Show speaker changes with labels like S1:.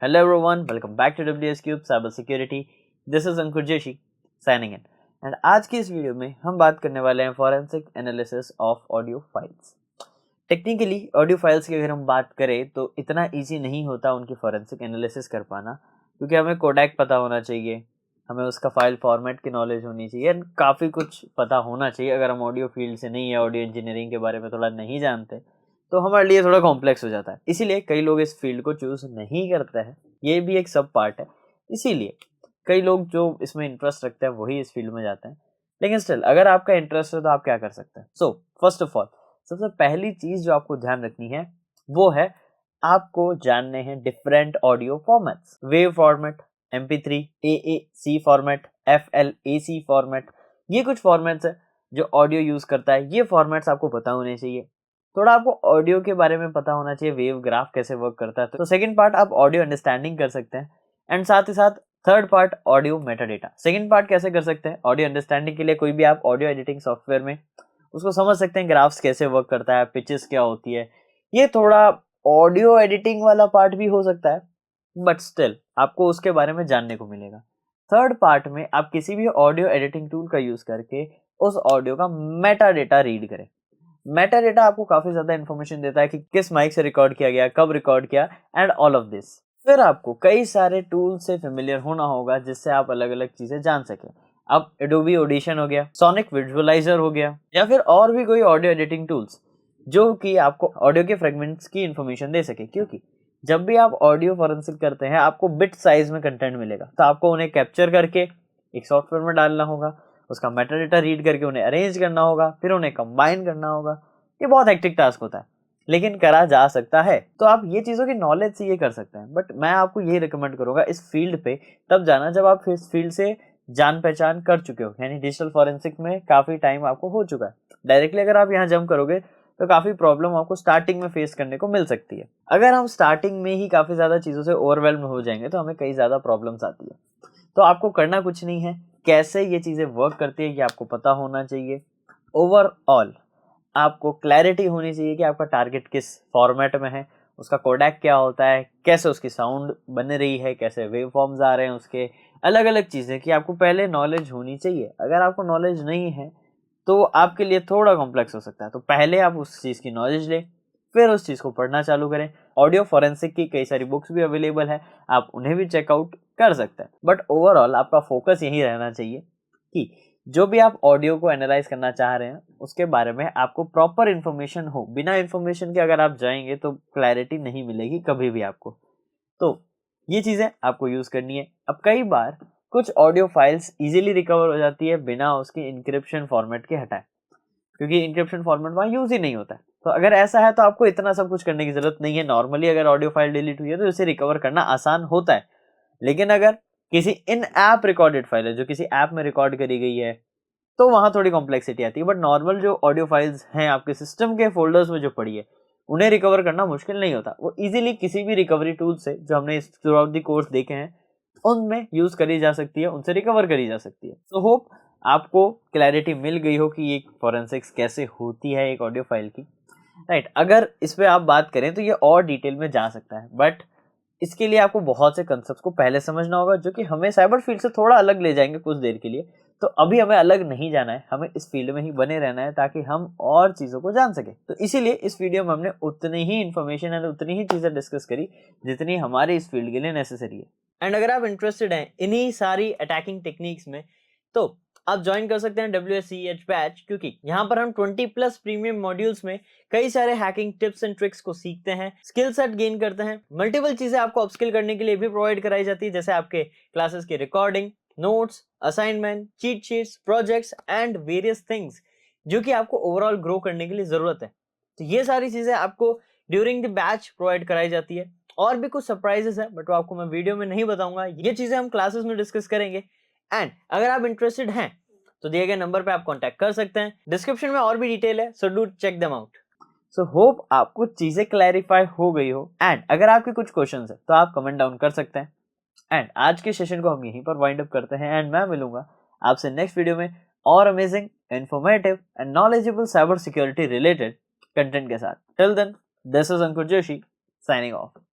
S1: Hello everyone, welcome back to WS Cube Cyber Security. This is Ankur Joshi signing in. And आज की इस video में हम बात करने वाले हैं forensic analysis of audio files. Technically audio files की अगर हम बात करें तो इतना इजी नहीं होता उनकी फॉरेंसिक एनालिसिस कर पाना, क्योंकि हमें कोडेक पता होना चाहिए, हमें उसका फाइल फॉर्मेट की नॉलेज होनी चाहिए, काफ़ी कुछ पता होना चाहिए। अगर हम ऑडियो फील्ड से नहीं है, ऑडियो इंजीनियरिंग के बारे में थोड़ा नहीं जानते तो हमारे लिए थोड़ा कॉम्प्लेक्स हो जाता है। इसीलिए कई लोग इस फील्ड को चूज नहीं करते हैं, ये भी एक सब पार्ट है। इसीलिए कई लोग जो इसमें इंटरेस्ट रखते हैं वही इस फील्ड में जाते हैं। लेकिन स्टिल अगर आपका इंटरेस्ट है तो आप क्या कर सकते हैं। सो फर्स्ट ऑफ ऑल सबसे पहली चीज जो आपको ध्यान रखनी है वो है आपको जानने हैं different audio formats. Wave format, MP3, AAC format, FLAC format, ये कुछ फॉर्मेट्स है जो ऑडियो यूज करता है। ये फॉर्मेट्स आपको पता होने चाहिए। थोड़ा आपको ऑडियो के बारे में पता होना चाहिए, वेव ग्राफ कैसे वर्क करता है। तो सेकंड पार्ट आप ऑडियो अंडरस्टैंडिंग कर सकते हैं, एंड साथ ही साथ third part audio metadata. Second part कैसे कर सकते हैं, ऑडियो अंडरस्टैंडिंग के लिए कोई भी आप ऑडियो एडिटिंग सॉफ्टवेयर में उसको समझ सकते हैं, ग्राफ्स कैसे वर्क करता है, पिचेस क्या होती है। ये थोड़ा ऑडियो एडिटिंग वाला पार्ट भी हो सकता है, बट स्टिल आपको उसके बारे में जानने को मिलेगा। थर्ड पार्ट में आप किसी भी ऑडियो एडिटिंग टूल का यूज करके उस ऑडियो का मेटाडेटा रीड करें। मेटाडेटा आपको काफी ज्यादा इन्फॉर्मेशन देता है कि किस माइक से रिकॉर्ड किया गया, कब रिकॉर्ड किया, एंड ऑल ऑफ दिस। फिर आपको कई सारे टूल से फेमिलियर होना होगा जिससे आप अलग अलग चीजें जान सके। अब एडोबी ऑडिशन हो गया, सोनिक विजुअलाइजर हो गया, या फिर और भी कोई ऑडियो एडिटिंग टूल्स जो कि आपको ऑडियो के फ्रेगमेंट्स की इन्फॉर्मेशन दे सके। क्योंकि जब भी आप ऑडियो फॉरेंसिक करते हैं आपको बिट साइज में कंटेंट मिलेगा, तो आपको उन्हें कैप्चर करके एक सॉफ्टवेयर में डालना होगा, उसका मेटाडेटा रीड करके उन्हें अरेंज करना होगा, फिर उन्हें कंबाइन करना होगा। ये बहुत हेक्टिक टास्क होता है, लेकिन करा जा सकता है। तो आप ये चीज़ों की नॉलेज से ये कर सकते हैं, बट मैं आपको ये रिकमेंड करूंगा इस फील्ड पे तब जाना जब आप इस फील्ड से जान पहचान कर चुके हो, यानी डिजिटल फॉरेंसिक में काफ़ी टाइम आपको हो चुका है। डायरेक्टली अगर आप यहाँ जंप करोगे तो काफ़ी प्रॉब्लम आपको स्टार्टिंग में फेस करने को मिल सकती है। अगर हम स्टार्टिंग में ही काफ़ी ज़्यादा चीज़ों से ओवरवेल्म हो जाएंगे तो हमें कई ज़्यादा प्रॉब्लम्स आती है। तो आपको करना कुछ नहीं है, कैसे ये चीज़ें वर्क करती है ये आपको पता होना चाहिए। ओवरऑल आपको क्लैरिटी होनी चाहिए कि आपका टारगेट किस फॉर्मेट में है, उसका कोडेक क्या होता है, कैसे उसकी साउंड बन रही है, कैसे वेव फॉर्म्स आ रहे हैं, उसके अलग अलग चीज़ें की आपको पहले नॉलेज होनी चाहिए। अगर आपको नॉलेज नहीं है तो आपके लिए थोड़ा कॉम्प्लेक्स हो सकता है। तो पहले आप उस चीज़ की नॉलेज लें, फिर उस चीज़ को पढ़ना चालू करें। ऑडियो फॉरेंसिक की कई सारी बुक्स भी अवेलेबल है, आप उन्हें भी चेकआउट कर सकते हैं। बट ओवरऑल आपका फोकस यही रहना चाहिए कि जो भी आप ऑडियो को एनालाइज करना चाह रहे हैं उसके बारे में आपको प्रॉपर इन्फॉर्मेशन हो। बिना इन्फॉर्मेशन के अगर आप जाएंगे तो क्लैरिटी नहीं मिलेगी कभी भी आपको। तो ये चीज़ें आपको यूज़ करनी है। अब कई बार कुछ ऑडियो फाइल्स इजीली रिकवर हो जाती है बिना उसकी इंक्रिप्शन फॉर्मेट के हटाए, क्योंकि इंक्रिप्शन फॉर्मेट वहाँ यूज़ ही नहीं होता है। तो अगर ऐसा है तो आपको इतना सब कुछ करने की जरूरत नहीं है। नॉर्मली अगर ऑडियो फाइल डिलीट हुई है तो इसे रिकवर करना आसान होता है। लेकिन अगर किसी इन ऐप रिकॉर्डेड फाइल है जो किसी ऐप में रिकॉर्ड करी गई है तो वहाँ थोड़ी कॉम्प्लेक्सिटी आती है। बट नॉर्मल जो ऑडियो फाइल्स हैं आपके सिस्टम के फोल्डर्स में जो पड़ी है उन्हें रिकवर करना मुश्किल नहीं होता। वो इजीली किसी भी रिकवरी टूल से जो हमने थ्रू आउट द कोर्स देखे हैं उनमें यूज करी जा सकती है, उनसे रिकवर करी जा सकती है। तो होप आपको क्लैरिटी मिल गई हो कि ये फॉरेंसिक्स कैसे होती है एक ऑडियो फाइल की, राइट। अगर इस पे आप बात करें तो ये और डिटेल में जा सकता है, बट इसके लिए आपको बहुत से कंसेप्ट को पहले समझना होगा जो कि हमें साइबर फील्ड से थोड़ा अलग ले जाएंगे कुछ देर के लिए। तो अभी हमें अलग नहीं जाना है, हमें इस फील्ड में ही बने रहना है ताकि हम और चीज़ों को जान सके। तो इसीलिए इस वीडियो में हमने उतनी ही इन्फॉर्मेशन एंड उतनी ही चीज़ें डिस्कस करी जितनी हमारे इस फील्ड के लिए नेसेसरी है। एंड अगर आप इंटरेस्टेड हैं इन्हीं सारी अटैकिंग टेक्निक्स में तो आप ज्वाइन कर सकते हैं WSCH बैच, क्योंकि यहाँ पर हम 20+ प्रीमियम मॉड्यूल्स में कई सारे हैकिंग टिप्स एंड ट्रिक्स को सीखते हैं, स्किल सेट गेन करते हैं। मल्टीपल चीजें आपको अपस्किल करने के लिए भी प्रोवाइड कराई जाती है, जैसे आपके क्लासेस की recording, notes, assignment, cheat sheets, projects and various things जो कि आपको ओवरऑल ग्रो करने के लिए जरूरत है। तो ये सारी चीजें आपको ड्यूरिंग द बैच प्रोवाइड कराई जाती है। और भी कुछ सरप्राइजेस है बट वो आपको मैं वीडियो में नहीं बताऊंगा, ये चीजें हम क्लासेस में डिस्कस करेंगे। एंड अगर आप इंटरेस्टेड हैं तो दिए गए नंबर पे आप कांटेक्ट कर सकते हैं। डिस्क्रिप्शन में और भी डिटेल है, so do check them out. So hope आपको चीजें क्लैरिफाई हो गई हो। एंड अगर आपके कुछ क्वेश्चंस है तो आप कमेंट डाउन कर सकते हैं। एंड आज के सेशन को हम यहीं पर वाइंड अप करते हैं, एंड मैं मिलूंगा आपसे नेक्स्ट वीडियो में और amazing, informative and knowledgeable cyber security related content के साथ। Till then, this is Ankur Joshi signing of.